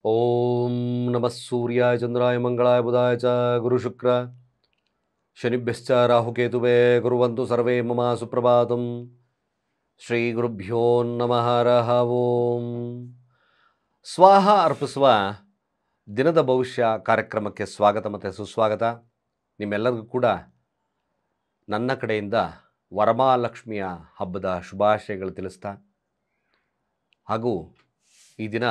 ಓಂ ನಮಃ ಸೂರ್ಯಾಯ ಚಂದ್ರಾಯ ಮಂಗಳಾಯ ಬುಧಾಯ ಚ ಗುರುಶುಕ್ರ ಶನಿಭ್ಯಶ್ಚ ರಾಹುಕೇತುವೇ ಕುರ್ವಂತು ಸರ್ವೇ ಮಮ ಸುಪ್ರಭಾತಂ. ಶ್ರೀ ಗುರುಭ್ಯೋ ನಮಃ. ಹರಃ ಓಂ. ಸ್ವಾಹ ಅರ್ಪಿಸುವ ದಿನದ ಭವಿಷ್ಯ ಕಾರ್ಯಕ್ರಮಕ್ಕೆ ಸ್ವಾಗತ ಮತ್ತು ಸುಸ್ವಾಗತ. ನಿಮ್ಮೆಲ್ಲರಿಗೂ ಕೂಡ ನನ್ನ ಕಡೆಯಿಂದ ವರಮಹಾಲಕ್ಷ್ಮಿಯ ಹಬ್ಬದ ಶುಭಾಶಯಗಳು ತಿಳಿಸ್ತಾ, ಹಾಗೂ ಈ ದಿನ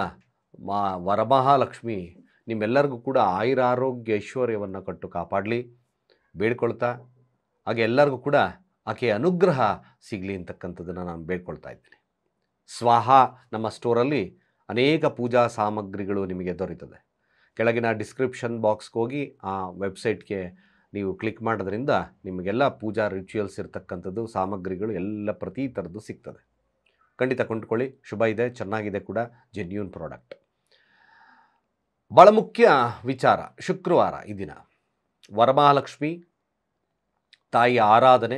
ವರಮಹಾಲಕ್ಷ್ಮಿ ನಿಮ್ಮೆಲ್ಲರಿಗೂ ಕೂಡ ಆಯುರಾರೋಗ್ಯ ಐಶ್ವರ್ಯವನ್ನು ಕೊಟ್ಟು ಕಾಪಾಡಲಿ ಬೇಡ್ಕೊಳ್ತಾ, ಹಾಗೆ ಎಲ್ಲರಿಗೂ ಕೂಡ ಆಕೆಯ ಅನುಗ್ರಹ ಸಿಗಲಿ ಅಂತಕ್ಕಂಥದ್ದನ್ನು ನಾನು ಬೇಡ್ಕೊಳ್ತಾ ಇದ್ದೀನಿ. ಸ್ವಾಹ ನಮ್ಮ ಸ್ಟೋರಲ್ಲಿ ಅನೇಕ ಪೂಜಾ ಸಾಮಗ್ರಿಗಳು ನಿಮಗೆ ದೊರೆಯುತ್ತದೆ. ಕೆಳಗಿನ ಡಿಸ್ಕ್ರಿಪ್ಷನ್ ಬಾಕ್ಸ್ಗೆ ಹೋಗಿ ಆ ವೆಬ್ಸೈಟ್ಗೆ ನೀವು ಕ್ಲಿಕ್ ಮಾಡೋದ್ರಿಂದ ನಿಮಗೆಲ್ಲ ಪೂಜಾ ರಿಚುವಲ್ಸ್ ಇರ್ತಕ್ಕಂಥದ್ದು ಸಾಮಗ್ರಿಗಳು ಎಲ್ಲ ಪ್ರತಿ ಥರದ್ದು ಸಿಗ್ತದೆ. ಖಂಡಿತ ಕೊಂಡ್ಕೊಳ್ಳಿ. ಶುಭ ಇದೆ, ಚೆನ್ನಾಗಿದೆ ಕೂಡ, ಜೆನ್ಯೂನ್ ಪ್ರಾಡಕ್ಟ್. ಭಾಳ ಮುಖ್ಯ ವಿಚಾರ, ಶುಕ್ರವಾರ ಈ ದಿನ ವರಮಹಾಲಕ್ಷ್ಮಿ ತಾಯಿಯ ಆರಾಧನೆ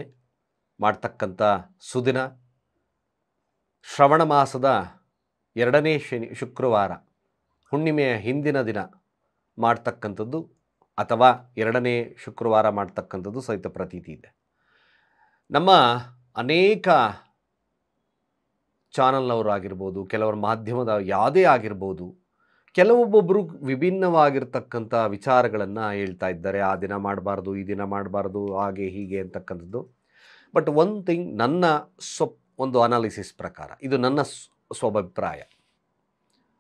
ಮಾಡ್ತಕ್ಕಂಥ ಸುದಿನ. ಶ್ರವಣ ಮಾಸದ 2ನೇ ಶುಕ್ರವಾರ, ಹುಣ್ಣಿಮೆಯ ಹಿಂದಿನ ದಿನ ಮಾಡ್ತಕ್ಕಂಥದ್ದು ಅಥವಾ 2ನೇ ಶುಕ್ರವಾರ ಮಾಡ್ತಕ್ಕಂಥದ್ದು ಸಹಿತ ಪ್ರತೀತಿ ಇದೆ. ನಮ್ಮ ಅನೇಕ ಚಾನಲ್ನವರು ಆಗಿರ್ಬೋದು, ಕೆಲವರ ಮಾಧ್ಯಮದ ಯಾವುದೇ ಆಗಿರ್ಬೋದು, ಕೆಲವೊಬ್ಬೊಬ್ಬರು ವಿಭಿನ್ನವಾಗಿರ್ತಕ್ಕಂಥ ವಿಚಾರಗಳನ್ನು ಹೇಳ್ತಾ ಇದ್ದಾರೆ. ಆ ದಿನ ಮಾಡಬಾರ್ದು, ಈ ದಿನ ಮಾಡಬಾರ್ದು, ಹಾಗೆ ಹೀಗೆ ಅಂತಕ್ಕಂಥದ್ದು. ಬಟ್ ಒನ್ ಥಿಂಗ್, ನನ್ನ ಒಂದು ಅನಾಲಿಸಿಸ್ ಪ್ರಕಾರ, ಇದು ನನ್ನ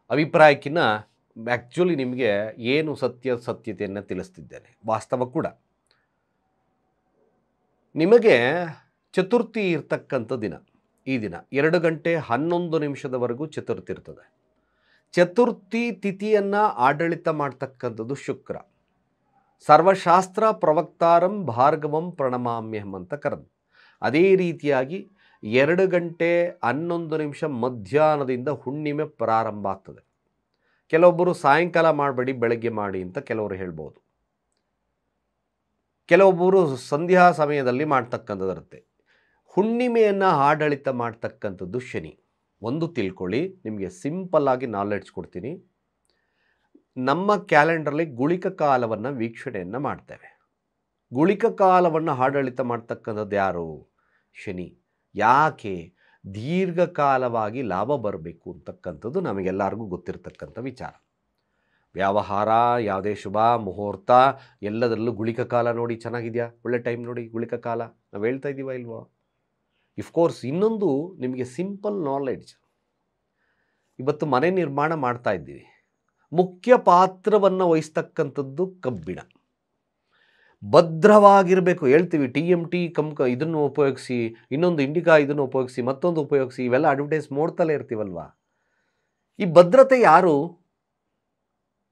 ಅಭಿಪ್ರಾಯಕ್ಕಿಂತ ಆ್ಯಕ್ಚುಲಿ ನಿಮಗೆ ಏನು ಸತ್ಯತೆಯನ್ನು ತಿಳಿಸ್ತಿದ್ದೇನೆ, ವಾಸ್ತವ ಕೂಡ. ನಿಮಗೆ ಚತುರ್ಥಿ ಇರ್ತಕ್ಕಂಥ ದಿನ, ಈ ದಿನ 2 ಗಂಟೆ 11 ನಿಮಿಷದವರೆಗೂ ಚತುರ್ಥಿ ಇರ್ತದೆ. ಚತುರ್ಥಿ ತಿಥಿಯನ್ನು ಆಡಳಿತ ಮಾಡ್ತಕ್ಕಂಥದ್ದು ಶುಕ್ರ. ಸರ್ವಶಾಸ್ತ್ರ ಪ್ರವಕ್ತಾರಂ ಭಾರ್ಗವಂ ಪ್ರಣಮಾಮ್ಯಹಂ ಅಂತ ಕರೆದು, ಅದೇ ರೀತಿಯಾಗಿ 2 ಗಂಟೆ 11 ನಿಮಿಷ ಮಧ್ಯಾಹ್ನದಿಂದ ಹುಣ್ಣಿಮೆ ಪ್ರಾರಂಭ ಆಗ್ತದೆ. ಕೆಲವೊಬ್ಬರು ಸಾಯಂಕಾಲ ಮಾಡಬೇಡಿ ಬೆಳಗ್ಗೆ ಮಾಡಿ ಅಂತ ಕೆಲವರು ಹೇಳ್ಬೋದು. ಕೆಲವೊಬ್ಬರು ಸಂಧ್ಯಾ ಸಮಯದಲ್ಲಿ ಮಾಡ್ತಕ್ಕಂಥದ್ದಿರುತ್ತೆ. ಹುಣ್ಣಿಮೆಯನ್ನು ಆಡಳಿತ ಮಾಡ್ತಕ್ಕಂಥದ್ದು ಶನಿ. ಒಂದು ತಿಳ್ಕೊಳ್ಳಿ, ನಿಮಗೆ ಸಿಂಪಲ್ಲಾಗಿ ನಾಲೆಡ್ಜ್ ಕೊಡ್ತೀನಿ. ನಮ್ಮ ಕ್ಯಾಲೆಂಡರ್ಲಿ ಗುಳಿಕ ಕಾಲವನ್ನು ವೀಕ್ಷಣೆಯನ್ನು ಮಾಡ್ತೇವೆ. ಗುಳಿಕ ಕಾಲವನ್ನು ಆಡಳಿತ ಮಾಡ್ತಕ್ಕಂಥದ್ದು ಯಾರು? ಶನಿ. ಯಾಕೆ? ದೀರ್ಘಕಾಲವಾಗಿ ಲಾಭ ಬರಬೇಕು ಅಂತಕ್ಕಂಥದ್ದು ನಮಗೆಲ್ಲರಿಗೂ ಗೊತ್ತಿರತಕ್ಕಂಥ ವಿಚಾರ. ವ್ಯವಹಾರ, ಯಾವುದೇ ಶುಭ ಮುಹೂರ್ತ ಎಲ್ಲದರಲ್ಲೂ ಗುಳಿಕ ಕಾಲ ನೋಡಿ ಚೆನ್ನಾಗಿದೆಯಾ, ಒಳ್ಳೆ ಟೈಮ್ ನೋಡಿ ಗುಳಿಕ ಕಾಲ ನಾವು ಹೇಳ್ತಾ ಇದ್ದೀವ ಇಲ್ವೋ? ಇಫ್ಕೋರ್ಸ್. ಇನ್ನೊಂದು ನಿಮಗೆ ಸಿಂಪಲ್ ನಾಲೆಡ್ಜ್, ಇವತ್ತು ಮನೆ ನಿರ್ಮಾಣ ಮಾಡ್ತಾ ಇದ್ದೀವಿ. ಮುಖ್ಯ ಪಾತ್ರವನ್ನು ವಹಿಸ್ತಕ್ಕಂಥದ್ದು ಕಬ್ಬಿಣ. ಭದ್ರವಾಗಿರಬೇಕು. ಹೇಳ್ತೀವಿ TMT ಇದನ್ನು ಉಪಯೋಗಿಸಿ, ಇನ್ನೊಂದು ಇಂಡಿಕಾ ಇದನ್ನು ಉಪಯೋಗಿಸಿ, ಮತ್ತೊಂದು ಉಪಯೋಗಿಸಿ, ಇವೆಲ್ಲ ಅಡ್ವರ್ಟೈಸ್ ನೋಡ್ತಲೇ ಇರ್ತೀವಲ್ವ. ಈ ಭದ್ರತೆ ಯಾರು?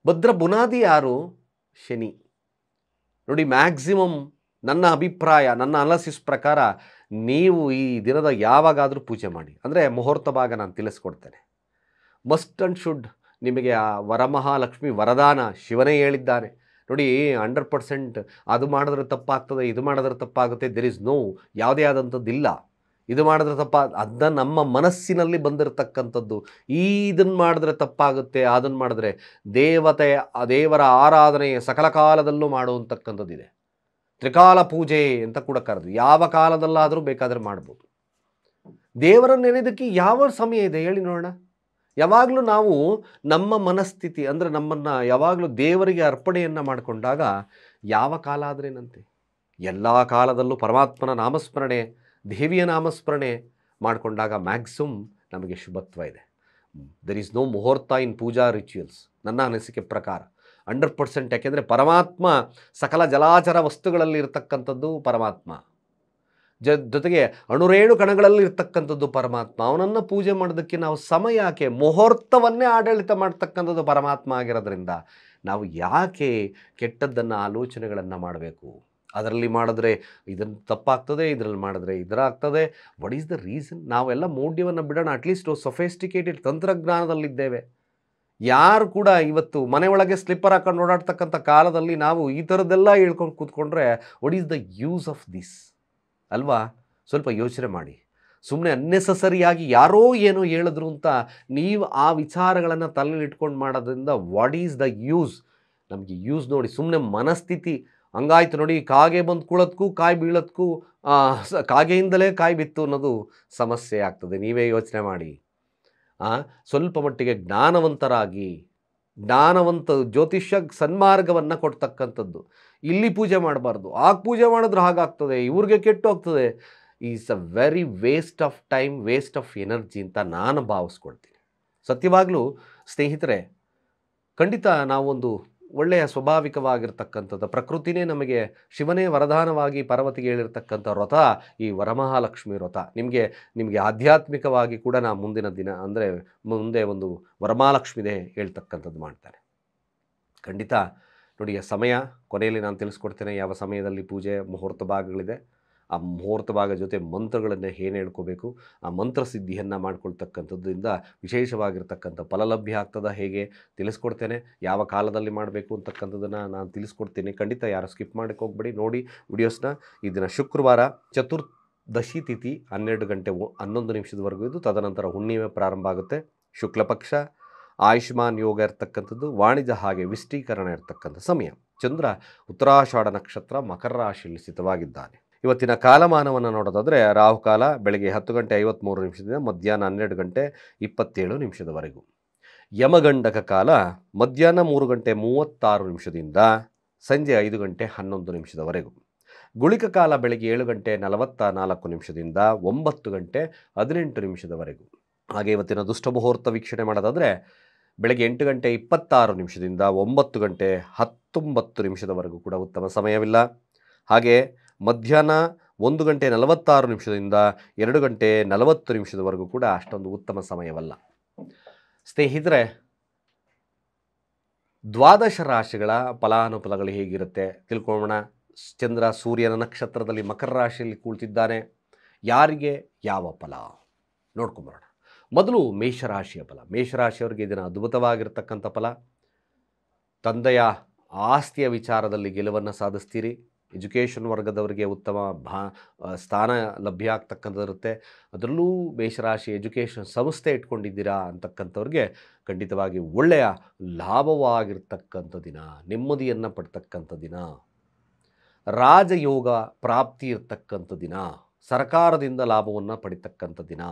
ಭದ್ರ ಬುನಾದಿ ಯಾರು? ಶನಿ. ನೋಡಿ, ಮ್ಯಾಕ್ಸಿಮಮ್ ನನ್ನ ಅಭಿಪ್ರಾಯ, ನನ್ನ ಅನಾಲಿಸಿಸ್ ಪ್ರಕಾರ ನೀವು ಈ ದಿನದ ಯಾವಾಗಾದರೂ ಪೂಜೆ ಮಾಡಿ. ಅಂದರೆ ಮುಹೂರ್ತ ಭಾಗ ನಾನು ತಿಳಿಸ್ಕೊಡ್ತೇನೆ. ಮಸ್ಟ್ ಆ್ಯಂಡ್ ಶುಡ್ ನಿಮಗೆ ಆ ವರಮಹಾಲಕ್ಷ್ಮಿ ವರದಾನ ಶಿವನೇ ಹೇಳಿದ್ದಾನೆ. ನೋಡಿ, 100% ಅದು ಮಾಡಿದ್ರೆ ತಪ್ಪಾಗ್ತದೆ, ಇದು ಮಾಡಿದ್ರೆ ತಪ್ಪಾಗುತ್ತೆ, ದೆರ್ ಇಸ್ ನೋ ಯಾವುದೇ ಆದಂಥದ್ದಿಲ್ಲ. ಇದು ಮಾಡಿದ್ರೆ ಅದನ್ನ ನಮ್ಮ ಮನಸ್ಸಿನಲ್ಲಿ ಬಂದಿರತಕ್ಕಂಥದ್ದು. ಇದನ್ನು ಮಾಡಿದ್ರೆ ತಪ್ಪಾಗುತ್ತೆ, ಅದನ್ನು ಮಾಡಿದ್ರೆ ದೇವರ ಆರಾಧನೆ ಸಕಲ ಕಾಲದಲ್ಲೂ ಮಾಡುವಂತಕ್ಕಂಥದ್ದಿದೆ. ತ್ರಿಕಾಲ ಪೂಜೆ ಅಂತ ಕೂಡ ಕರೆದು ಯಾವ ಕಾಲದಲ್ಲಾದರೂ ಬೇಕಾದರೆ ಮಾಡ್ಬೋದು. ದೇವರ ನೆನೆದಕ್ಕೆ ಯಾವ ಸಮಯ ಇದೆ ಹೇಳಿ ನೋಡೋಣ. ಯಾವಾಗಲೂ ನಾವು ನಮ್ಮ ಮನಸ್ಥಿತಿ ಅಂದರೆ ನಮ್ಮನ್ನು ಯಾವಾಗಲೂ ದೇವರಿಗೆ ಅರ್ಪಣೆಯನ್ನು ಮಾಡಿಕೊಂಡಾಗ ಯಾವ ಕಾಲ ಆದ್ರೇನಂತೆ, ಎಲ್ಲ ಕಾಲದಲ್ಲೂ ಪರಮಾತ್ಮನ ನಾಮಸ್ಮರಣೆ, ದೇವಿಯ ನಾಮಸ್ಮರಣೆ ಮಾಡಿಕೊಂಡಾಗ ಮ್ಯಾಕ್ಸಿಮಮ್ ನಮಗೆ ಶುಭತ್ವ ಇದೆ. ದೆರ್ ಈಸ್ ನೋ ಮುಹೂರ್ತ ಇನ್ ಪೂಜಾ ರಿಚುವಲ್ಸ್ ನನ್ನ ಅನಿಸಿಕೆ ಪ್ರಕಾರ 100%. ಯಾಕೆಂದರೆ ಪರಮಾತ್ಮ ಸಕಲ ಜಲಾಚರ ವಸ್ತುಗಳಲ್ಲಿ ಇರ್ತಕ್ಕಂಥದ್ದು ಪರಮಾತ್ಮ, ಜೊತೆಗೆ ಅಣುರೇಣು ಕಣಗಳಲ್ಲಿ ಇರ್ತಕ್ಕಂಥದ್ದು ಪರಮಾತ್ಮ. ಅವನನ್ನು ಪೂಜೆ ಮಾಡೋದಕ್ಕೆ ನಾವು ಸಮಯ ಯಾಕೆ? ಮುಹೂರ್ತವನ್ನೇ ಆಡಳಿತ ಮಾಡ್ತಕ್ಕಂಥದ್ದು ಪರಮಾತ್ಮ ಆಗಿರೋದ್ರಿಂದ ನಾವು ಯಾಕೆ ಕೆಟ್ಟದ್ದನ್ನು ಆಲೋಚನೆಗಳನ್ನು ಮಾಡಬೇಕು? ಅದರಲ್ಲಿ ಮಾಡಿದ್ರೆ ಇದನ್ನು ತಪ್ಪಾಗ್ತದೆ, ಇದರಲ್ಲಿ ಮಾಡಿದ್ರೆ ಆಗ್ತದೆ. What is the reason? ನಾವೆಲ್ಲ ಮೌಢ್ಯವನ್ನು ಬಿಡೋಣ. ಅಟ್ಲೀಸ್ಟ್ ಸೊಫೆಸ್ಟಿಕೇಟೆಡ್ ತಂತ್ರಜ್ಞಾನದಲ್ಲಿದ್ದೇವೆ. ಯಾರು ಕೂಡ ಇವತ್ತು ಮನೆಯೊಳಗೆ ಸ್ಲಿಪ್ಪರ್ ಹಾಕೊಂಡು ಓಡಾಡ್ತಕ್ಕಂಥ ಕಾಲದಲ್ಲಿ ನಾವು ಈ ಥರದ್ದೆಲ್ಲ ಹೇಳ್ಕೊಂಡು ಕೂತ್ಕೊಂಡ್ರೆ what is the use of this ಅಲ್ವಾ? ಸ್ವಲ್ಪ ಯೋಚನೆ ಮಾಡಿ. ಸುಮ್ಮನೆ ಅನ್ನೆಸಸರಿಯಾಗಿ ಯಾರೋ ಏನೋ ಹೇಳಿದ್ರು ಅಂತ ನೀವು ಆ ವಿಚಾರಗಳನ್ನು ತಲೆಯಲ್ಲಿ ಇಟ್ಕೊಂಡು ಮಾಡೋದ್ರಿಂದ ವಾಟ್ ಈಸ್ ದ ಯೂಸ್? ನಮಗೆ ಯೂಸ್ ನೋಡಿ, ಸುಮ್ಮನೆ ಮನಸ್ಥಿತಿ ಹಂಗಾಯ್ತು ನೋಡಿ, ಕಾಗೆ ಬಂದು ಕುಳೋದಕ್ಕೂ ಕಾಯಿ ಬೀಳೋದಕ್ಕೂ ಕಾಗೆಯಿಂದಲೇ ಕಾಯಿ ಬಿತ್ತು ಅನ್ನೋದು ಸಮಸ್ಯೆ ಆಗ್ತದೆ. ನೀವೇ ಯೋಚನೆ ಮಾಡಿ. ಸ್ವಲ್ಪ ಮಟ್ಟಿಗೆ ಜ್ಞಾನವಂತರಾಗಿ, ಜ್ಞಾನವಂತ ಜ್ಯೋತಿಷ್ಯ ಸನ್ಮಾರ್ಗವನ್ನು ಕೊಡ್ತಕ್ಕಂಥದ್ದು. ಇಲ್ಲಿ ಪೂಜೆ ಮಾಡಬಾರ್ದು, ಆಗ ಪೂಜೆ ಮಾಡಿದ್ರೆ ಹಾಗಾಗ್ತದೆ, ಇವ್ರಿಗೆ ಕೆಟ್ಟು ಹೋಗ್ತದೆ. Is a very waste of time, waste of energy ಅಂತ ನಾನು ಭಾವಿಸ್ಕೊಳ್ತೀನಿ. ಸತ್ಯವಾಗಲೂ ಸ್ನೇಹಿತರೆ, ಖಂಡಿತ ನಾವೊಂದು ಒಳ್ಳೆಯ ಸ್ವಾಭಾವಿಕವಾಗಿರ್ತಕ್ಕಂಥದ್ದು, ಪ್ರಕೃತಿನೇ ನಮಗೆ ಶಿವನೇ ವರದಾನವಾಗಿ ಪಾರ್ವತಿಗೆ ಹೇಳಿರ್ತಕ್ಕಂಥ ವ್ರತ ಈ ವರಮಹಾಲಕ್ಷ್ಮಿ ವ್ರತ. ನಿಮಗೆ ಆಧ್ಯಾತ್ಮಿಕವಾಗಿ ಕೂಡ ನಾ ಮುಂದಿನ ದಿನ ಅಂದರೆ ಮುಂದೆ ಒಂದು ವರಮಹಾಲಕ್ಷ್ಮಿದೇ ಹೇಳ್ತಕ್ಕಂಥದ್ದು ಮಾಡ್ತಾರೆ. ಖಂಡಿತ ನೋಡಿ, ಆ ಸಮಯ ಕೊನೆಯಲ್ಲಿ ನಾನು ತಿಳಿಸ್ಕೊಡ್ತೇನೆ ಯಾವ ಸಮಯದಲ್ಲಿ ಪೂಜೆ ಮುಹೂರ್ತ ಭಾಗಗಳಿದೆ. ಆ ಮುಹೂರ್ತ ಭಾಗ ಜೊತೆ ಮಂತ್ರಗಳನ್ನು ಏನು ಹೇಳ್ಕೋಬೇಕು, ಆ ಮಂತ್ರ ಸಿದ್ಧಿಯನ್ನು ಮಾಡ್ಕೊಳ್ತಕ್ಕಂಥದ್ರಿಂದ ವಿಶೇಷವಾಗಿರ್ತಕ್ಕಂಥ ಫಲ ಲಭ್ಯ ಆಗ್ತದ ಹೇಗೆ ತಿಳಿಸ್ಕೊಡ್ತೇನೆ. ಯಾವ ಕಾಲದಲ್ಲಿ ಮಾಡಬೇಕು ಅಂತಕ್ಕಂಥದ್ದನ್ನು ನಾನು ತಿಳಿಸ್ಕೊಡ್ತೀನಿ. ಖಂಡಿತ ಯಾರು ಸ್ಕಿಪ್ ಮಾಡೋಕ್ಕೆ ಹೋಗ್ಬೇಡಿ, ನೋಡಿ ವಿಡಿಯೋಸ್ನ. ಈ ದಿನ ಶುಕ್ರವಾರ, ಚತುರ್ದಶಿ ತಿಥಿ 12 ಗಂಟೆ 11 ನಿಮಿಷದವರೆಗೂ ಇದು. ತದನಂತರ ಹುಣ್ಣಿಮೆ ಪ್ರಾರಂಭ ಆಗುತ್ತೆ. ಶುಕ್ಲ ಪಕ್ಷ, ಆಯುಷ್ಮಾನ್ ಯೋಗ ಇರ್ತಕ್ಕಂಥದ್ದು, ವಾಣಿಜ್ಯ ಹಾಗೆ ವಿಷ್ಟೀಕರಣ ಇರ್ತಕ್ಕಂಥ ಸಮಯ. ಚಂದ್ರ ಉತ್ತರಾಷಾಢ ನಕ್ಷತ್ರ ಮಕರ ರಾಶಿಯಲ್ಲಿ ಸ್ಥಿತವಾಗಿದ್ದಾನೆ. ಇವತ್ತಿನ ಕಾಲಮಾನವನ್ನು ನೋಡೋದಾದರೆ ರಾಹುಕಾಲ ಬೆಳಗ್ಗೆ 10 ಗಂಟೆ 53 ನಿಮಿಷದಿಂದ ಮಧ್ಯಾಹ್ನ 12 ಗಂಟೆ 27 ನಿಮಿಷದವರೆಗೂ. ಯಮಗಂಡಕ ಕಾಲ ಮಧ್ಯಾಹ್ನ 3 ಗಂಟೆ 36 ನಿಮಿಷದಿಂದ ಸಂಜೆ 5 ಗಂಟೆ 11 ನಿಮಿಷದವರೆಗೂ. ಗುಳಿಕ ಕಾಲ ಬೆಳಗ್ಗೆ 7 ಗಂಟೆ 44 ನಿಮಿಷದಿಂದ 9 ಗಂಟೆ 18 ನಿಮಿಷದವರೆಗೂ. ಹಾಗೆ ಇವತ್ತಿನ ದುಷ್ಟ ಮುಹೂರ್ತ ವೀಕ್ಷಣೆ ಮಾಡೋದಾದರೆ ಬೆಳಗ್ಗೆ 8 ಗಂಟೆ 26 ನಿಮಿಷದಿಂದ 9 ಗಂಟೆ 19 ನಿಮಿಷದವರೆಗೂ ಕೂಡ ಉತ್ತಮ ಸಮಯವಿಲ್ಲ. ಹಾಗೆ ಮಧ್ಯಾಹ್ನ 1 ಗಂಟೆ 46 ನಿಮಿಷದಿಂದ 2 ಗಂಟೆ 40 ನಿಮಿಷದವರೆಗೂ ಕೂಡ ಅಷ್ಟೊಂದು ಉತ್ತಮ ಸಮಯವಲ್ಲ. ಸ್ನೇಹಿತರೆ, ದ್ವಾದಶ ರಾಶಿಗಳ ಫಲಾನುಫಲಗಳು ಹೇಗಿರುತ್ತೆ ತಿಳ್ಕೊಳ್ಳೋಣ. ಚಂದ್ರ ಸೂರ್ಯನ ನಕ್ಷತ್ರದಲ್ಲಿ ಮಕರ ರಾಶಿಯಲ್ಲಿ ಕೂಳ್ತಿದ್ದಾನೆ. ಯಾರಿಗೆ ಯಾವ ಫಲ ನೋಡ್ಕೊಂಬರೋಣ. ಮೊದಲು ಮೇಷರಾಶಿಯ ಫಲ. ಮೇಷರಾಶಿಯವರಿಗೆ ಇದನ್ನು ಅದ್ಭುತವಾಗಿರ್ತಕ್ಕಂಥ ಫಲ. ತಂದೆಯ ಆಸ್ತಿಯ ವಿಚಾರದಲ್ಲಿ ಗೆಲುವನ್ನು ಸಾಧಿಸ್ತೀರಿ. ಎಜುಕೇಷನ್ ವರ್ಗದವರಿಗೆ ಉತ್ತಮ ಸ್ಥಾನ ಲಭ್ಯ ಆಗ್ತಕ್ಕಂಥದ್ದಿರುತ್ತೆ. ಅದರಲ್ಲೂ ಮೇಷರಾಶಿ ಎಜುಕೇಷನ್ ಸಂಸ್ಥೆ ಇಟ್ಕೊಂಡಿದ್ದೀರಾ ಅಂತಕ್ಕಂಥವ್ರಿಗೆ ಖಂಡಿತವಾಗಿ ಒಳ್ಳೆಯ ಲಾಭವಾಗಿರ್ತಕ್ಕಂಥ ದಿನ, ನೆಮ್ಮದಿಯನ್ನು ಪಡ್ತಕ್ಕಂಥ ದಿನ, ರಾಜಯೋಗ ಪ್ರಾಪ್ತಿ ಇರ್ತಕ್ಕಂಥ ದಿನ, ಸರ್ಕಾರದಿಂದ ಲಾಭವನ್ನು ಪಡಿತಕ್ಕಂಥ ದಿನ.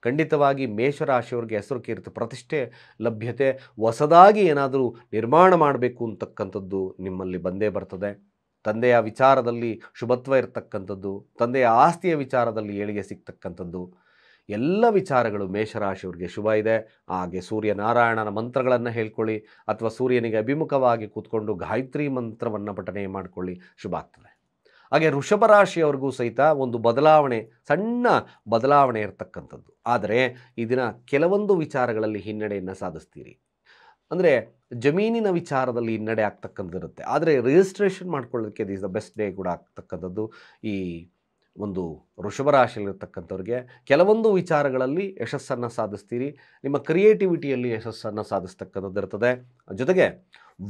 ಖಂಡಿತವಾಗಿ ಮೇಷರಾಶಿಯವರಿಗೆ ಹೆಸರು ಕೀರ್ತಿ ಪ್ರತಿಷ್ಠೆ ಲಭ್ಯತೆ, ಹೊಸದಾಗಿ ಏನಾದರೂ ನಿರ್ಮಾಣ ಮಾಡಬೇಕು ಅಂತಕ್ಕಂಥದ್ದು ನಿಮ್ಮಲ್ಲಿ ಬಂದೇ ಬರ್ತದೆ. ತಂದೆಯ ವಿಚಾರದಲ್ಲಿ ಶುಭತ್ವ ಇರತಕ್ಕಂಥದ್ದು, ತಂದೆಯ ಆಸ್ತಿಯ ವಿಚಾರದಲ್ಲಿ ಏಳಿಗೆ ಸಿಗ್ತಕ್ಕಂಥದ್ದು, ಎಲ್ಲ ವಿಚಾರಗಳು ಮೇಷರಾಶಿಯವರಿಗೆ ಶುಭ ಇದೆ. ಹಾಗೆ ಸೂರ್ಯನಾರಾಯಣನ ಮಂತ್ರಗಳನ್ನು ಹೇಳ್ಕೊಳ್ಳಿ, ಅಥವಾ ಸೂರ್ಯನಿಗೆ ಅಭಿಮುಖವಾಗಿ ಕೂತ್ಕೊಂಡು ಗಾಯತ್ರಿ ಮಂತ್ರವನ್ನು ಪಠನೆ ಮಾಡಿಕೊಳ್ಳಿ, ಶುಭ ಆಗ್ತದೆ. ಹಾಗೆ ವೃಷಭ ರಾಶಿಯವರಿಗೂ ಸಹಿತ ಒಂದು ಬದಲಾವಣೆ, ಸಣ್ಣ ಬದಲಾವಣೆ ಇರತಕ್ಕಂಥದ್ದು. ಆದರೆ ಈ ದಿನ ಕೆಲವೊಂದು ವಿಚಾರಗಳಲ್ಲಿ ಹಿನ್ನಡೆಯನ್ನು ಸಾಧಿಸ್ತೀರಿ. ಅಂದರೆ ಜಮೀನಿನ ವಿಚಾರದಲ್ಲಿ ಹಿನ್ನಡೆ ಆಗ್ತಕ್ಕಂಥದ್ದಿರುತ್ತೆ. ಆದರೆ ರಿಜಿಸ್ಟ್ರೇಷನ್ ಮಾಡ್ಕೊಳ್ಳೋದಕ್ಕೆ ದಿಸ್ ದ ಬೆಸ್ಟ್ ಡೇ ಕೂಡ ಆಗ್ತಕ್ಕಂಥದ್ದು. ಈ ಒಂದು ವೃಷಭ ರಾಶಿಯಲ್ಲಿರ್ತಕ್ಕಂಥವ್ರಿಗೆ ಕೆಲವೊಂದು ವಿಚಾರಗಳಲ್ಲಿ ಯಶಸ್ಸನ್ನು ಸಾಧಿಸ್ತೀರಿ. ನಿಮ್ಮ ಕ್ರಿಯೇಟಿವಿಟಿಯಲ್ಲಿ ಯಶಸ್ಸನ್ನು ಸಾಧಿಸ್ತಕ್ಕಂಥದ್ದು ಇರ್ತದೆ. ಜೊತೆಗೆ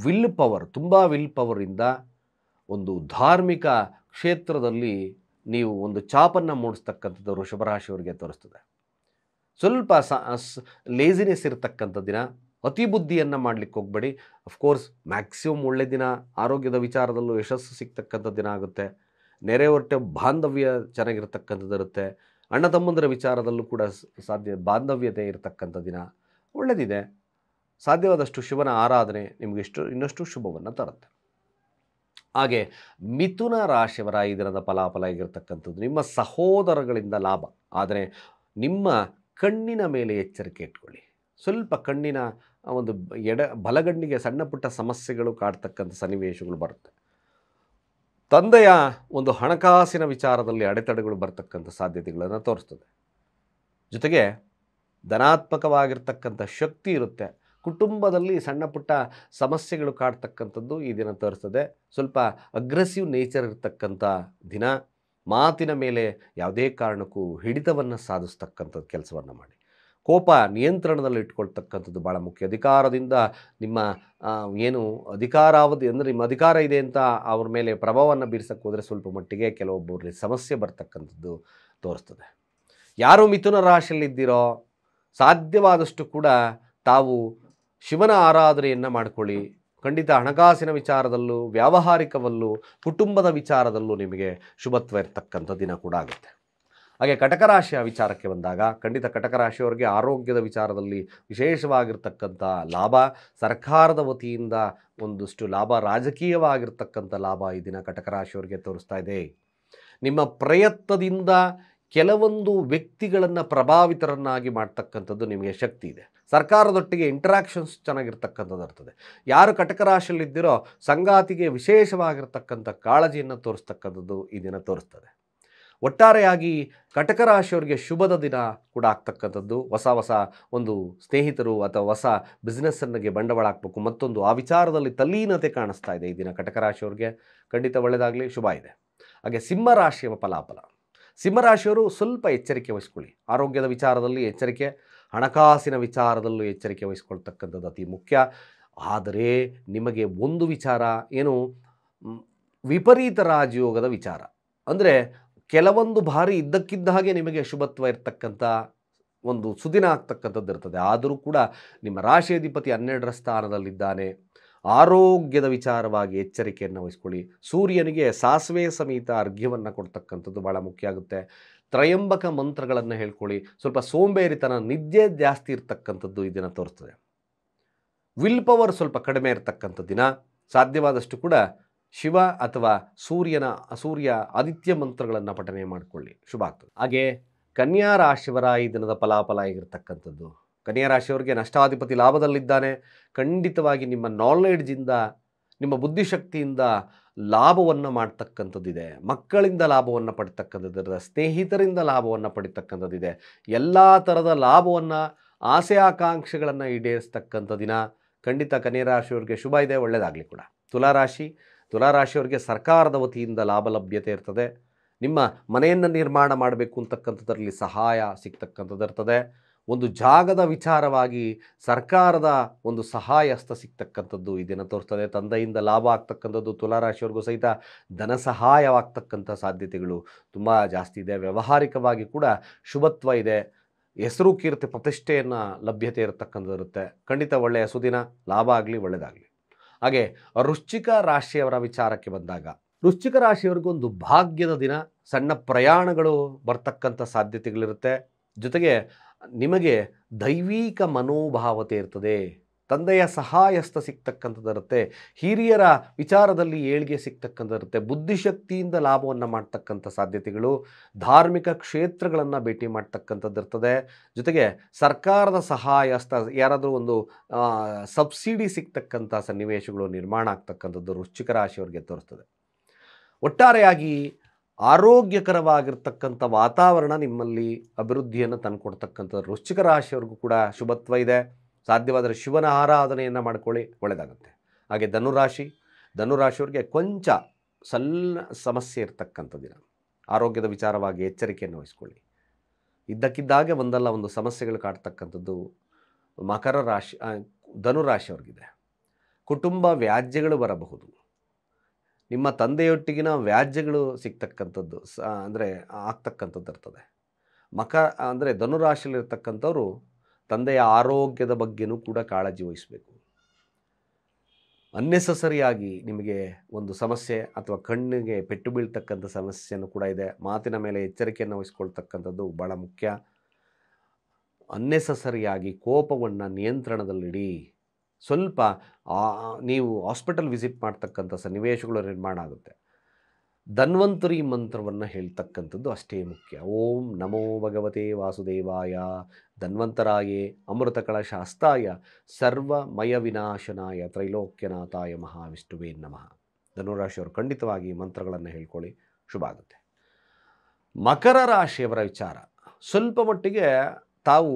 ವಿಲ್ ಪವರ್, ತುಂಬ ವಿಲ್ ಪವರಿಂದ ಒಂದು ಧಾರ್ಮಿಕ ಕ್ಷೇತ್ರದಲ್ಲಿ ನೀವು ಒಂದು ಚಾಪನ್ನು ಮೂಡಿಸ್ತಕ್ಕಂಥದ್ದು ವೃಷಭ ರಾಶಿಯವರಿಗೆ ತೋರಿಸ್ತದೆ. ಸ್ವಲ್ಪ ಲೇಸಿನೆಸ್ ಇರತಕ್ಕಂಥ ದಿನ. ಅತಿ ಬುದ್ಧಿಯನ್ನು ಮಾಡಲಿಕ್ಕೆ ಹೋಗಬೇಡಿ. ಅಫ್ಕೋರ್ಸ್ ಮ್ಯಾಕ್ಸಿಮಮ್ ಒಳ್ಳೆ ದಿನ. ಆರೋಗ್ಯದ ವಿಚಾರದಲ್ಲೂ ಯಶಸ್ಸು ಸಿಗ್ತಕ್ಕಂಥ ದಿನ ಆಗುತ್ತೆ. ನೆರೆ ಹೊರಟೆ ಬಾಂಧವ್ಯ ಚೆನ್ನಾಗಿರ್ತಕ್ಕಂಥದ್ದು ಇರುತ್ತೆ. ಅಣ್ಣ ತಮ್ಮಂದರ ವಿಚಾರದಲ್ಲೂ ಕೂಡ ಬಾಂಧವ್ಯತೆ ಇರತಕ್ಕಂಥ ದಿನ ಒಳ್ಳೆಯದಿದೆ. ಸಾಧ್ಯವಾದಷ್ಟು ಶಿವನ ಆರಾಧನೆ ನಿಮಗೆ ಇನ್ನಷ್ಟು ಶುಭವನ್ನು ತರುತ್ತೆ. ಹಾಗೆ ಮಿಥುನ ರಾಶಿಯವರ ಈ ದಿನದ ಫಲಾಫಲ ಆಗಿರ್ತಕ್ಕಂಥದ್ದು, ನಿಮ್ಮ ಸಹೋದರಗಳಿಂದ ಲಾಭ. ಆದರೆ ನಿಮ್ಮ ಕಣ್ಣಿನ ಮೇಲೆ ಎಚ್ಚರಿಕೆ ಇಟ್ಕೊಳ್ಳಿ. ಸ್ವಲ್ಪ ಕಣ್ಣಿನ ಒಂದು ಬಲಗಣ್ಣಿಗೆ ಸಣ್ಣ ಪುಟ್ಟ ಸಮಸ್ಯೆಗಳು ಕಾಡ್ತಕ್ಕಂಥ ಸನ್ನಿವೇಶಗಳು ಬರುತ್ತೆ. ತಂದೆಯ ಒಂದು ಹಣಕಾಸಿನ ವಿಚಾರದಲ್ಲಿ ಅಡೆತಡೆಗಳು ಬರ್ತಕ್ಕಂಥ ಸಾಧ್ಯತೆಗಳನ್ನು ತೋರಿಸ್ತದೆ. ಜೊತೆಗೆ ಧನಾತ್ಮಕವಾಗಿರ್ತಕ್ಕಂಥ ಶಕ್ತಿ ಇರುತ್ತೆ. ಕುಟುಂಬದಲ್ಲಿ ಸಣ್ಣ ಪುಟ್ಟ ಸಮಸ್ಯೆಗಳು ಕಾಡ್ತಕ್ಕಂಥದ್ದು ಈ ದಿನ ತೋರಿಸ್ತದೆ. ಸ್ವಲ್ಪ ಅಗ್ರೆಸಿವ್ ನೇಚರ್ ಇರ್ತಕ್ಕಂಥ ದಿನ. ಮಾತಿನ ಮೇಲೆ ಯಾವುದೇ ಕಾರಣಕ್ಕೂ ಹಿಡಿತವನ್ನು ಸಾಧಿಸ್ತಕ್ಕಂಥದ್ದು ಕೆಲಸವನ್ನು ಮಾಡಿ. ಕೋಪ ನಿಯಂತ್ರಣದಲ್ಲಿ ಇಟ್ಕೊಳ್ತಕ್ಕಂಥದ್ದು ಭಾಳ ಮುಖ್ಯ. ಅಧಿಕಾರದಿಂದ ನಿಮ್ಮ ಏನು ಅಧಿಕಾರಾವಧಿ ಅಂದರೆ ನಿಮ್ಮ ಅಧಿಕಾರ ಇದೆ ಅಂತ ಅವ್ರ ಮೇಲೆ ಪ್ರಭಾವವನ್ನು ಬೀರ್ಸಕ್ಕೆ ಹೋದರೆ ಸ್ವಲ್ಪ ಮಟ್ಟಿಗೆ ಕೆಲವೊಬ್ಬರಲ್ಲಿ ಸಮಸ್ಯೆ ಬರ್ತಕ್ಕಂಥದ್ದು ತೋರಿಸ್ತದೆ. ಯಾರು ಮಿಥುನ ರಾಶಿಯಲ್ಲಿದ್ದೀರೋ ಸಾಧ್ಯವಾದಷ್ಟು ಕೂಡ ತಾವು ಶಿವನ ಆರಾಧನೆಯನ್ನು ಮಾಡಿಕೊಳ್ಳಿ. ಖಂಡಿತ ಹಣಕಾಸಿನ ವಿಚಾರದಲ್ಲೂ, ವ್ಯಾವಹಾರಿಕವಲ್ಲೂ, ಕುಟುಂಬದ ವಿಚಾರದಲ್ಲೂ ನಿಮಗೆ ಶುಭತ್ವ ಇರತಕ್ಕಂಥ ದಿನ ಕೂಡ ಆಗುತ್ತೆ. ಹಾಗೆ ಕಟಕ ರಾಶಿಯ ವಿಚಾರಕ್ಕೆ ಬಂದಾಗ ಖಂಡಿತ ಕಟಕ ರಾಶಿಯವರಿಗೆ ಆರೋಗ್ಯದ ವಿಚಾರದಲ್ಲಿ ವಿಶೇಷವಾಗಿರ್ತಕ್ಕಂಥ ಲಾಭ, ಸರ್ಕಾರದ ವತಿಯಿಂದ ಒಂದಷ್ಟು ಲಾಭ, ರಾಜಕೀಯವಾಗಿರ್ತಕ್ಕಂಥ ಲಾಭ ಈ ದಿನ ಕಟಕ ರಾಶಿಯವರಿಗೆ ತೋರಿಸ್ತಾ ಇದೆ. ನಿಮ್ಮ ಪ್ರಯತ್ನದಿಂದ ಕೆಲವೊಂದು ವ್ಯಕ್ತಿಗಳನ್ನು ಪ್ರಭಾವಿತರನ್ನಾಗಿ ಮಾಡ್ತಕ್ಕಂಥದ್ದು ನಿಮಗೆ ಶಕ್ತಿ ಇದೆ. ಸರ್ಕಾರದೊಟ್ಟಿಗೆ ಇಂಟರಾಕ್ಷನ್ಸ್ ಚೆನ್ನಾಗಿರ್ತಕ್ಕಂಥದ್ದು ಇರ್ತದೆ. ಯಾರು ಕಟಕ ರಾಶಿಯಲ್ಲಿದ್ದೀರೋ ಸಂಗಾತಿಗೆ ವಿಶೇಷವಾಗಿರ್ತಕ್ಕಂಥ ಕಾಳಜಿಯನ್ನು ತೋರಿಸ್ತಕ್ಕಂಥದ್ದು ಈ ದಿನ ತೋರಿಸ್ತದೆ. ಒಟ್ಟಾರೆಯಾಗಿ ಕಟಕ ರಾಶಿಯವರಿಗೆ ಶುಭದ ದಿನ ಕೂಡ ಆಗ್ತಕ್ಕಂಥದ್ದು. ಹೊಸ ಒಂದು ಸ್ನೇಹಿತರು ಅಥವಾ ಹೊಸ ಬಿಸ್ನೆಸ್ಸನ್ನಿಗೆ ಬಂಡವಾಳ ಹಾಕಬೇಕು, ಮತ್ತೊಂದು ಆ ವಿಚಾರದಲ್ಲಿ ತಲ್ಲೀನತೆ ಕಾಣಿಸ್ತಾ ಇದೆ ಈ ದಿನ ಕಟಕ ರಾಶಿಯವರಿಗೆ. ಖಂಡಿತ ಒಳ್ಳೆಯದಾಗಲಿ, ಶುಭ ಇದೆ. ಹಾಗೆ ಸಿಂಹರಾಶಿಯ ಫಲಾಫಲ. ಸಿಂಹರಾಶಿಯವರು ಸ್ವಲ್ಪ ಎಚ್ಚರಿಕೆ ವಹಿಸ್ಕೊಳ್ಳಿ. ಆರೋಗ್ಯದ ವಿಚಾರದಲ್ಲಿ ಎಚ್ಚರಿಕೆ, ಹಣಕಾಸಿನ ವಿಚಾರದಲ್ಲೂ ಎಚ್ಚರಿಕೆ ವಹಿಸ್ಕೊಳ್ತಕ್ಕಂಥದ್ದು ಅತಿ ಮುಖ್ಯ. ಆದರೆ ನಿಮಗೆ ಒಂದು ವಿಚಾರ ಏನು, ವಿಪರೀತ ರಾಜಯೋಗದ ವಿಚಾರ. ಅಂದರೆ ಕೆಲವೊಂದು ಬಾರಿ ಇದ್ದಕ್ಕಿದ್ದ ಹಾಗೆ ನಿಮಗೆ ಶುಭತ್ವ ಇರ್ತಕ್ಕಂಥ ಒಂದು ಸುದಿನ ಆಗ್ತಕ್ಕಂಥದ್ದು ಇರ್ತದೆ. ಆದರೂ ಕೂಡ ನಿಮ್ಮ ರಾಶಿಯಾಧಿಪತಿ 12ರ ಸ್ಥಾನದಲ್ಲಿದ್ದಾನೆ. ಆರೋಗ್ಯದ ವಿಚಾರವಾಗಿ ಎಚ್ಚರಿಕೆಯನ್ನು ವಹಿಸ್ಕೊಳ್ಳಿ. ಸೂರ್ಯನಿಗೆ ಸಾಸಿವೆ ಸಮೇತ ಅರ್ಘ್ಯವನ್ನು ಕೊಡ್ತಕ್ಕಂಥದ್ದು ಭಾಳ ಮುಖ್ಯ ಆಗುತ್ತೆ. ತ್ರಯಂಬಕ ಮಂತ್ರಗಳನ್ನು ಹೇಳ್ಕೊಳ್ಳಿ. ಸ್ವಲ್ಪ ಸೋಂಬೇರಿತನ, ನಿದ್ದೆ ಜಾಸ್ತಿ ಇರ್ತಕ್ಕಂಥದ್ದು ಈ ದಿನ ತೋರಿಸ್ತದೆ. ವಿಲ್ ಪವರ್ ಸ್ವಲ್ಪ ಕಡಿಮೆ ಇರತಕ್ಕಂಥ ದಿನ. ಸಾಧ್ಯವಾದಷ್ಟು ಕೂಡ ಶಿವ ಅಥವಾ ಸೂರ್ಯ ಆದಿತ್ಯ ಮಂತ್ರಗಳನ್ನು ಪಠನೆ ಮಾಡಿಕೊಳ್ಳಿ, ಶುಭ ಆಗ್ತದೆ. ಹಾಗೆ ಕನ್ಯಾ ರಾಶಿಯವರ ಈ ದಿನದ ಫಲಾಫಲ ಆಗಿರ್ತಕ್ಕಂಥದ್ದು. ಕನ್ಯಾ ರಾಶಿಯವರಿಗೆ ನಷ್ಟಾಧಿಪತಿ ಲಾಭದಲ್ಲಿದ್ದಾನೆ. ಖಂಡಿತವಾಗಿ ನಿಮ್ಮ ನಾಲೆಡ್ಜಿಂದ, ನಿಮ್ಮ ಬುದ್ಧಿಶಕ್ತಿಯಿಂದ ಲಾಭವನ್ನು ಮಾಡ್ತಕ್ಕಂಥದ್ದಿದೆ. ಮಕ್ಕಳಿಂದ ಲಾಭವನ್ನು ಪಡಿತಕ್ಕಂಥದ್ದಿದೆ. ಸ್ನೇಹಿತರಿಂದ ಲಾಭವನ್ನು ಪಡಿತಕ್ಕಂಥದ್ದಿದೆ. ಎಲ್ಲ ಥರದ ಲಾಭವನ್ನು, ಆಸೆ ಆಕಾಂಕ್ಷೆಗಳನ್ನು ಈಡೇರಿಸ್ತಕ್ಕಂಥ ದಿನ. ಖಂಡಿತ ಕನ್ಯಾ ರಾಶಿಯವರಿಗೆ ಶುಭ ಇದೆ, ಒಳ್ಳೆಯದಾಗಲಿ ಕೂಡ. ತುಲಾರಾಶಿಯವರಿಗೆ ಸರ್ಕಾರದ ವತಿಯಿಂದ ಲಾಭ ಲಭ್ಯತೆ ಇರ್ತದೆ. ನಿಮ್ಮ ಮನೆಯನ್ನು ನಿರ್ಮಾಣ ಮಾಡಬೇಕು ಅಂತಕ್ಕಂಥದ್ರಲ್ಲಿ ಸಹಾಯ ಸಿಗ್ತಕ್ಕಂಥದ್ದು ಇರ್ತದೆ. ಒಂದು ಜಾಗದ ವಿಚಾರವಾಗಿ ಸರ್ಕಾರದ ಒಂದು ಸಹಾಯ ಹಸ್ತ ಸಿಗ್ತಕ್ಕಂಥದ್ದು ಈ ದಿನ ತೋರಿಸ್ತದೆ. ತಂದೆಯಿಂದ ಲಾಭ ಆಗ್ತಕ್ಕಂಥದ್ದು ತುಲಾರಾಶಿಯವರಿಗೂ ಸಹಿತ ಧನ ಸಹಾಯವಾಗ್ತಕ್ಕಂಥ ಸಾಧ್ಯತೆಗಳು ತುಂಬ ಜಾಸ್ತಿ ಇದೆ. ವ್ಯಾವಹಾರಿಕವಾಗಿ ಕೂಡ ಶುಭತ್ವ ಇದೆ. ಹೆಸರು, ಕೀರ್ತಿ, ಪ್ರತಿಷ್ಠೆಯನ್ನು ಲಭ್ಯತೆ ಇರತಕ್ಕಂಥದ್ದು ಇರುತ್ತೆ. ಖಂಡಿತ ಒಳ್ಳೆಯ ಸುದಿನ, ಲಾಭ ಆಗಲಿ, ಒಳ್ಳೆಯದಾಗಲಿ. ಹಾಗೆ ವೃಶ್ಚಿಕ ರಾಶಿಯವರ ವಿಚಾರಕ್ಕೆ ಬಂದಾಗ ವೃಶ್ಚಿಕ ರಾಶಿಯವರಿಗೊಂದು ಭಾಗ್ಯದ ದಿನ. ಸಣ್ಣ ಪ್ರಯಾಣಗಳು ಬರ್ತಕ್ಕಂಥ ಸಾಧ್ಯತೆಗಳಿರುತ್ತೆ. ಜೊತೆಗೆ ನಿಮಗೆ ದೈವಿಕ ಮನೋಭಾವತೆ ಇರ್ತದೆ. ತಂದೆಯ ಸಹಾಯಸ್ಥ ಸಿಗ್ತಕ್ಕಂಥದ್ದಿರುತ್ತೆ. ಹಿರಿಯರ ವಿಚಾರದಲ್ಲಿ ಏಳಿಗೆ ಸಿಗ್ತಕ್ಕಂಥದ್ದಿರುತ್ತೆ. ಬುದ್ಧಿಶಕ್ತಿಯಿಂದ ಲಾಭವನ್ನು ಮಾಡ್ತಕ್ಕಂಥ ಸಾಧ್ಯತೆಗಳು. ಧಾರ್ಮಿಕ ಕ್ಷೇತ್ರಗಳನ್ನು ಭೇಟಿ ಮಾಡ್ತಕ್ಕಂಥದ್ದಿರ್ತದೆ. ಜೊತೆಗೆ ಸರ್ಕಾರದ ಸಹಾಯಸ್ಥ, ಯಾರಾದರೂ ಒಂದು ಸಬ್ಸಿಡಿ ಸಿಗ್ತಕ್ಕಂಥ ಸನ್ನಿವೇಶಗಳು ನಿರ್ಮಾಣ ಆಗ್ತಕ್ಕಂಥದ್ದು ವೃಶ್ಚಿಕ ರಾಶಿಯವರಿಗೆ ತೋರಿಸ್ತದೆ. ಒಟ್ಟಾರೆಯಾಗಿ ಆರೋಗ್ಯಕರವಾಗಿರ್ತಕ್ಕಂಥ ವಾತಾವರಣ ನಿಮ್ಮಲ್ಲಿ ಅಭಿವೃದ್ಧಿಯನ್ನು ತಂದುಕೊಡ್ತಕ್ಕಂಥ ವೃಶ್ಚಿಕ ರಾಶಿಯವರಿಗೂ ಕೂಡ ಶುಭತ್ವ ಇದೆ. ಸಾಧ್ಯವಾದರೆ ಶಿವನ ಆರಾಧನೆಯನ್ನು ಮಾಡ್ಕೊಳ್ಳಿ, ಒಳ್ಳೆಯದಾಗುತ್ತೆ. ಹಾಗೆ ಧನುರಾಶಿಯವರಿಗೆ ಕೊಂಚ ಸಣ್ಣ ಸಮಸ್ಯೆ ಇರ್ತಕ್ಕಂಥ ದಿನ. ಆರೋಗ್ಯದ ವಿಚಾರವಾಗಿ ಎಚ್ಚರಿಕೆಯನ್ನು ವಹಿಸ್ಕೊಳ್ಳಿ. ಇದ್ದಕ್ಕಿದ್ದಾಗೆ ಒಂದಲ್ಲ ಒಂದು ಸಮಸ್ಯೆಗಳು ಕಾಡ್ತಕ್ಕಂಥದ್ದು ಧನುರಾಶಿಯವರಿಗಿದೆ. ಕುಟುಂಬ ವ್ಯಾಜ್ಯಗಳು ಬರಬಹುದು. ನಿಮ್ಮ ತಂದೆಯೊಟ್ಟಿಗಿನ ವ್ಯಾಜ್ಯಗಳು ಸಿಗ್ತಕ್ಕಂಥದ್ದು ಅಂದರೆ ಆಗ್ತಕ್ಕಂಥದ್ದು ಇರ್ತದೆ. ಧನುರಾಶಿಯಲ್ಲಿರ್ತಕ್ಕಂಥವ್ರು ತಂದೆಯ ಆರೋಗ್ಯದ ಬಗ್ಗೆನೂ ಕೂಡ ಕಾಳಜಿ ವಹಿಸಬೇಕು. ಅನ್ನೆಸಸರಿಯಾಗಿ ನಿಮಗೆ ಒಂದು ಸಮಸ್ಯೆ ಅಥವಾ ಕಣ್ಣಿಗೆ ಪೆಟ್ಟು ಬೀಳ್ತಕ್ಕಂಥ ಸಮಸ್ಯೆನೂ ಕೂಡ ಇದೆ. ಮಾತಿನ ಮೇಲೆ ಎಚ್ಚರಿಕೆಯನ್ನು ವಹಿಸ್ಕೊಳ್ತಕ್ಕಂಥದ್ದು ಭಾಳ ಮುಖ್ಯ. ಅನ್ನೆಸಸರಿಯಾಗಿ ಕೋಪವನ್ನು ನಿಯಂತ್ರಣದಲ್ಲಿಡಿ. ಸ್ವಲ್ಪ ನೀವು ಹಾಸ್ಪಿಟಲ್ ವಿಸಿಟ್ ಮಾಡ್ತಕ್ಕಂಥ ಸನ್ನಿವೇಶಗಳು ನಿರ್ಮಾಣ ಆಗುತ್ತೆ. ಧನ್ವಂತರಿ ಮಂತ್ರವನ್ನು ಹೇಳ್ತಕ್ಕಂಥದ್ದು ಅಷ್ಟೇ ಮುಖ್ಯ. ಓಂ ನಮೋ ಭಗವತೆ ವಾಸುದೇವಾಯ ಧನ್ವಂತರಾಯೇ ಅಮೃತ ಕಳಶಾಸ್ತಾಯ ಸರ್ವಮಯ ವಿನಾಶನಾಯ ತ್ರೈಲೋಕ್ಯನಾಥಾಯ ಮಹಾವಿಷ್ಣುವೇ ನಮಃ. ಧನುರಾಶಿಯವರು ಖಂಡಿತವಾಗಿ ಮಂತ್ರಗಳನ್ನು ಹೇಳ್ಕೊಳ್ಳಿ, ಶುಭ ಆಗುತ್ತೆ. ಮಕರ ರಾಶಿಯವರ ವಿಚಾರ ಸ್ವಲ್ಪ ಮಟ್ಟಿಗೆ ತಾವು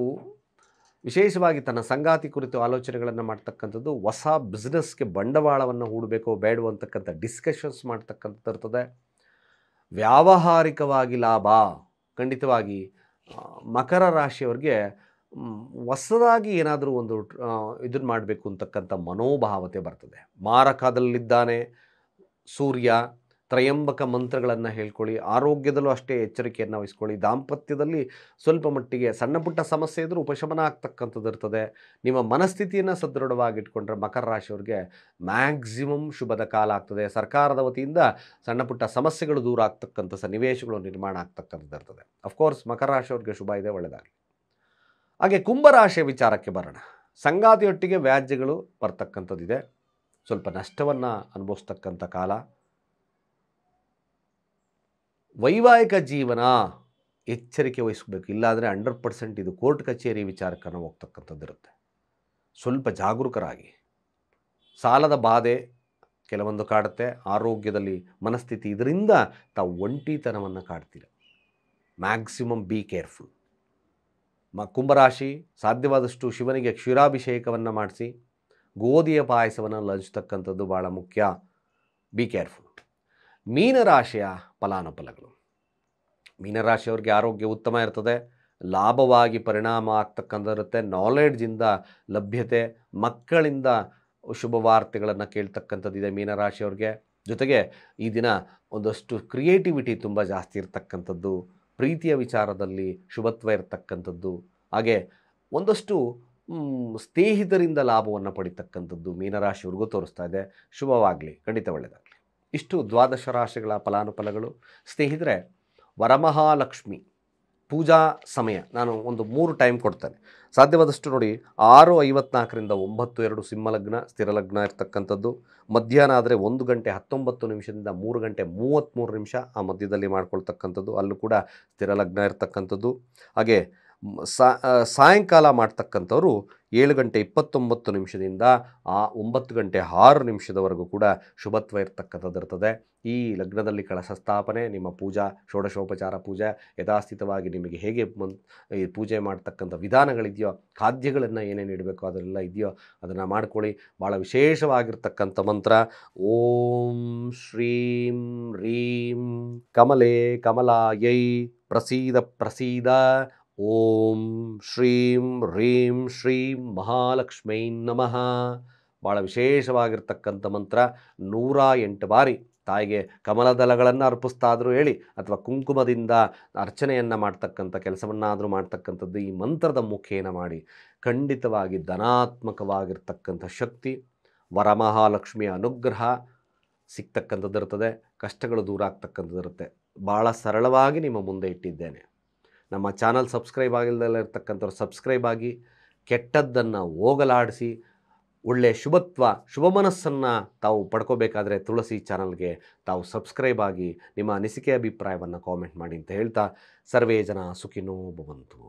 ವಿಶೇಷವಾಗಿ ತನ್ನ ಸಂಗಾತಿ ಕುರಿತು ಆಲೋಚನೆಗಳನ್ನು ಮಾಡ್ತಕ್ಕಂಥದ್ದು. ಹೊಸ ಬಿಸ್ನೆಸ್ಗೆ ಬಂಡವಾಳವನ್ನು ಹೂಡಬೇಕೋ ಬೇಡವೋ ಅಂತಕ್ಕಂಥ ಡಿಸ್ಕಷನ್ಸ್ ಮಾಡ್ತಕ್ಕಂಥದ್ದು ಇರ್ತದೆ. ವ್ಯಾವಹಾರಿಕವಾಗಿ ಲಾಭ. ಖಂಡಿತವಾಗಿ ಮಕರ ರಾಶಿಯವರಿಗೆ ಹೊಸದಾಗಿ ಏನಾದರೂ ಒಂದು ಇದನ್ನು ಮಾಡಬೇಕು ಅಂತಕ್ಕಂಥ ಮನೋಭಾವತೆ ಬರ್ತದೆ. ಮಾರಕದಲ್ಲಿದ್ದಾನೆ ಸೂರ್ಯ. ತ್ರಯಂಬಕ ಮಂತ್ರಗಳನ್ನು ಹೇಳ್ಕೊಳ್ಳಿ. ಆರೋಗ್ಯದಲ್ಲೂ ಅಷ್ಟೇ ಎಚ್ಚರಿಕೆಯನ್ನು ವಹಿಸ್ಕೊಳ್ಳಿ. ದಾಂಪತ್ಯದಲ್ಲಿ ಸ್ವಲ್ಪ ಮಟ್ಟಿಗೆ ಸಣ್ಣ ಪುಟ್ಟ ಸಮಸ್ಯೆ ಇದ್ದರೂ ಉಪಶಮನ ಆಗ್ತಕ್ಕಂಥದ್ದು ಇರ್ತದೆ. ನಿಮ್ಮ ಮನಸ್ಥಿತಿಯನ್ನು ಸದೃಢವಾಗಿಟ್ಕೊಂಡ್ರೆ ಮಕರ ರಾಶಿಯವ್ರಿಗೆ ಮ್ಯಾಕ್ಸಿಮಮ್ ಶುಭದ ಕಾಲ ಆಗ್ತದೆ. ಸರ್ಕಾರದ ವತಿಯಿಂದ ಸಣ್ಣ ಪುಟ್ಟ ಸಮಸ್ಯೆಗಳು ದೂರ ಆಗ್ತಕ್ಕಂಥ ಸನ್ನಿವೇಶಗಳು ನಿರ್ಮಾಣ ಆಗ್ತಕ್ಕಂಥದ್ದು ಇರ್ತದೆ. ಅಫ್ಕೋರ್ಸ್ ಮಕರ ರಾಶಿಯವ್ರಿಗೆ ಶುಭ ಇದೆ, ಒಳ್ಳೆಯದಾಗಲಿ. ಹಾಗೆ ಕುಂಭರಾಶಿಯ ವಿಚಾರಕ್ಕೆ ಬರೋಣ. ಸಂಗಾತಿಯೊಟ್ಟಿಗೆ ವ್ಯಾಜ್ಯಗಳು ಬರ್ತಕ್ಕಂಥದ್ದಿದೆ. ಸ್ವಲ್ಪ ನಷ್ಟವನ್ನು ಅನುಭವಿಸ್ತಕ್ಕಂಥ ಕಾಲ. ವೈವಾಹಿಕ ಜೀವನ ಎಚ್ಚರಿಕೆ ವಹಿಸಬೇಕು. ಇಲ್ಲಾಂದರೆ 100% ಇದು ಕೋರ್ಟ್ ಕಚೇರಿ ವಿಚಾರಕ್ಕೆ ನಾವು ಹೋಗ್ತಕ್ಕಂಥದ್ದು ಇರುತ್ತೆ. ಸ್ವಲ್ಪ ಜಾಗರೂಕರಾಗಿ. ಸಾಲದ ಬಾಧೆ ಕೆಲವೊಂದು ಕಾಡುತ್ತೆ. ಆರೋಗ್ಯದಲ್ಲಿ ಮನಸ್ಥಿತಿ, ಇದರಿಂದ ತಾವು ಒಂಟಿತನವನ್ನು ಕಾಡ್ತೀರ. Maximum be careful. ಕುಂಭರಾಶಿ ಸಾಧ್ಯವಾದಷ್ಟು ಶಿವನಿಗೆ ಕ್ಷೀರಾಭಿಷೇಕವನ್ನು ಮಾಡಿಸಿ ಗೋಧಿಯ ಪಾಯಸವನ್ನು ಲಂಚ್ತಕ್ಕಂಥದ್ದು ಭಾಳ ಮುಖ್ಯ. Be careful. ಮೀನರಾಶಿಯ ಫಲಾನುಫಲಗಳು. ಮೀನರಾಶಿಯವ್ರಿಗೆ ಆರೋಗ್ಯ ಉತ್ತಮ ಇರ್ತದೆ. ಲಾಭವಾಗಿ ಪರಿಣಾಮ ಆಗ್ತಕ್ಕಂಥದ್ದಿರುತ್ತೆ. ನಾಲೆಡ್ಜಿಂದ ಲಭ್ಯತೆ, ಮಕ್ಕಳಿಂದ ಶುಭ ವಾರ್ತೆಗಳನ್ನು ಕೇಳ್ತಕ್ಕಂಥದ್ದಿದೆ ಮೀನರಾಶಿಯವ್ರಿಗೆ. ಜೊತೆಗೆ ಈ ದಿನ ಒಂದಷ್ಟು ಕ್ರಿಯೇಟಿವಿಟಿ ತುಂಬ ಜಾಸ್ತಿ ಇರ್ತಕ್ಕಂಥದ್ದು, ಪ್ರೀತಿಯ ವಿಚಾರದಲ್ಲಿ ಶುಭತ್ವ ಇರತಕ್ಕಂಥದ್ದು, ಹಾಗೆ ಒಂದಷ್ಟು ಸ್ನೇಹಿತರಿಂದ ಲಾಭವನ್ನು ಪಡಿತಕ್ಕಂಥದ್ದು ಮೀನರಾಶಿಯವ್ರಿಗೂ ತೋರಿಸ್ತಾ ಇದೆ. ಶುಭವಾಗಲಿ, ಖಂಡಿತ ಒಳ್ಳೆಯದಾಗಲಿ. ಇಷ್ಟು ದ್ವಾದಶ ರಾಶಿಗಳ ಫಲಾನುಫಲಗಳು. ಸ್ನೇಹಿತರೆ, ವರಮಹಾಲಕ್ಷ್ಮಿ ಪೂಜಾ ಸಮಯ ನಾನು ಒಂದು 3 ಟೈಮ್ ಕೊಡ್ತೇನೆ. ಸಾಧ್ಯವಾದಷ್ಟು ನೋಡಿ, 6:54ರಿಂದ 9:02 ಸಿಂಹಲಗ್ನ ಸ್ಥಿರಲಗ್ನ ಇರ್ತಕ್ಕಂಥದ್ದು. ಮಧ್ಯಾಹ್ನ ಆದರೆ 1 ಗಂಟೆ 19 ನಿಮಿಷದಿಂದ 3 ಗಂಟೆ 33 ನಿಮಿಷ ಆ ಮಧ್ಯದಲ್ಲಿ ಮಾಡ್ಕೊಳ್ತಕ್ಕಂಥದ್ದು. ಅಲ್ಲೂ ಕೂಡ ಸ್ಥಿರಲಗ್ನ ಇರ್ತಕ್ಕಂಥದ್ದು. ಹಾಗೆ ಸಾಯಂಕಾಲ ಮಾಡ್ತಕ್ಕಂಥವ್ರು 7 ಗಂಟೆ 29 ನಿಮಿಷದಿಂದ 9 ಗಂಟೆ 6 ನಿಮಿಷದವರೆಗೂ ಕೂಡ ಶುಭತ್ವ ಇರ್ತಕ್ಕಂಥದ್ದು ಇರ್ತದೆ. ಈ ಲಗ್ನದಲ್ಲಿ ಕಳಶ ಸ್ಥಾಪನೆ, ನಿಮ್ಮ ಪೂಜಾ ಷೋಡಶೋಪಚಾರ ಪೂಜೆ ಯಥಾಸ್ಥಿತವಾಗಿ ನಿಮಗೆ ಹೇಗೆ ಈ ಪೂಜೆ ಮಾಡ್ತಕ್ಕಂಥ ವಿಧಾನಗಳಿದೆಯೋ, ಖಾದ್ಯಗಳನ್ನು ಏನೇನು ಇಡಬೇಕು ಅದೆಲ್ಲ ಇದೆಯೋ ಅದನ್ನು ಮಾಡ್ಕೊಳ್ಳಿ. ಭಾಳ ವಿಶೇಷವಾಗಿರ್ತಕ್ಕಂಥ ಮಂತ್ರ ಓಂ ಶ್ರೀಂ ರೀಂ ಕಮಲೇ ಕಮಲಾಯೈ ಪ್ರಸೀದ ಪ್ರಸೀದ. ಓಂ ಶ್ರೀಂ ರೀಂ ಶ್ರೀಂ ಮಹಾಲಕ್ಷ್ಮೈ ನಮಃ. ಭಾಳ ವಿಶೇಷವಾಗಿರ್ತಕ್ಕಂಥ ಮಂತ್ರ. 108 ಬಾರಿ ತಾಯಿಗೆ ಕಮಲದಳಗಳನ್ನು ಅರ್ಪಿಸ್ತಾದರೂ ಹೇಳಿ, ಅಥವಾ ಕುಂಕುಮದಿಂದ ಅರ್ಚನೆಯನ್ನು ಮಾಡ್ತಕ್ಕಂಥ ಕೆಲಸವನ್ನಾದರೂ ಮಾಡ್ತಕ್ಕಂಥದ್ದು ಈ ಮಂತ್ರದ ಮುಖೇನ ಮಾಡಿ. ಖಂಡಿತವಾಗಿ ಧನಾತ್ಮಕವಾಗಿರ್ತಕ್ಕಂಥ ಶಕ್ತಿ, ವರಮಹಾಲಕ್ಷ್ಮಿಯ ಅನುಗ್ರಹ ಸಿಗ್ತಕ್ಕಂಥದ್ದು ಇರ್ತದೆ. ಕಷ್ಟಗಳು ದೂರ ಆಗ್ತಕ್ಕಂಥದ್ದು ಇರುತ್ತೆ. ಭಾಳ ಸರಳವಾಗಿ ನಿಮ್ಮ ಮುಂದೆ ಇಟ್ಟಿದ್ದೇನೆ. ನಮ್ಮ ಚಾನಲ್ ಸಬ್ಸ್ಕ್ರೈಬ್ ಆಗಿಲ್ಲದೆಲ್ಲ ಇರ್ತಕ್ಕಂಥವ್ರು ಸಬ್ಸ್ಕ್ರೈಬ್ ಆಗಿ, ಕೆಟ್ಟದ್ದನ್ನು ಹೋಗಲಾಡಿಸಿ ಒಳ್ಳೆಯ ಶುಭತ್ವ, ಶುಭ ಮನಸ್ಸನ್ನು ತಾವು ಪಡ್ಕೋಬೇಕಾದ್ರೆ ತುಳಸಿ ಚಾನಲ್ಗೆ ತಾವು ಸಬ್ಸ್ಕ್ರೈಬ್ ಆಗಿ ನಿಮ್ಮ ಅನಿಸಿಕೆ ಅಭಿಪ್ರಾಯವನ್ನು ಕಾಮೆಂಟ್ ಮಾಡಿ ಅಂತ ಹೇಳ್ತಾ, ಸರ್ವೇ ಜನ ಸುಖಿನೋ ಭವಂತು.